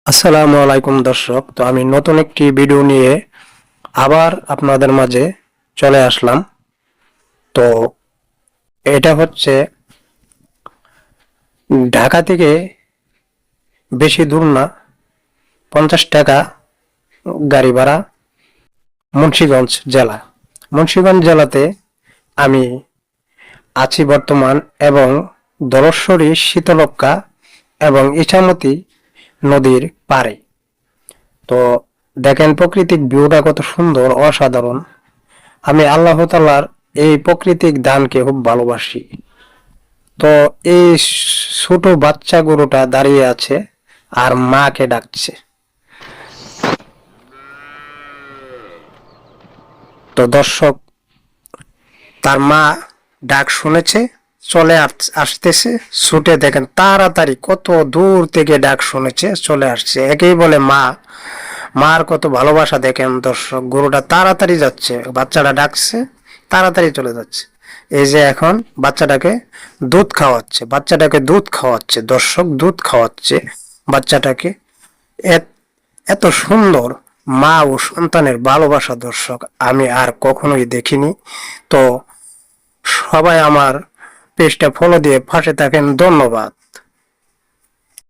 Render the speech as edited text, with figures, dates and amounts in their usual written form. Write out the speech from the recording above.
আসসালামু আলাইকুম দর্শক। তো আমি নতুন একটি ভিডিও নিয়ে আবার আপনাদের মাঝে চলে আসলাম। তো এটা হচ্ছে ঢাকা থেকে বেশি দূর না, 50 টাকা গাড়ি ভাড়া, মুন্সিগঞ্জ জেলা। মুন্সিগঞ্জ জেলাতে আমি আছি বর্তমান, এবং দরশ্বরী, শীতলক্ষ্যা এবং ইছামতি নদীর পাড়ে। তো দেখেন প্রাকৃতিক ভিউটা কত সুন্দর, অসাধারণ। আমি আল্লাহ তাআলার এই প্রাকৃতিক দানকে খুব ভালোবাসি। তো এই ছোট বাচ্চা গরুটা দাঁড়িয়ে আছে আর মাকে ডাকছে। তো দর্শক, তার মা ডাক শুনেছে, চলে আসতেছে ছুটে। দেখেন তাড়াতাড়ি কত দূর থেকে ডাক শুনেছে, চলে আসছে। একেই বলে মা। মার কত ভালোবাসা দেখেন দর্শক। গরুটা তাড়াতাড়ি যাচ্ছে, বাচ্চাটা ডাকছে, তাড়াতাড়ি চলে যাচ্ছে। এই যে এখন বাচ্চাটাকে দুধ খাওয়াচ্ছে দর্শক, দুধ খাওয়াচ্ছে বাচ্চাটাকে। এত সুন্দর মা ও সন্তানের ভালোবাসা দর্শক আমি আর কখনোই দেখিনি। তো সবাই আমার পেজটা ফলো দিয়ে পাশে থাকেন। ধন্যবাদ।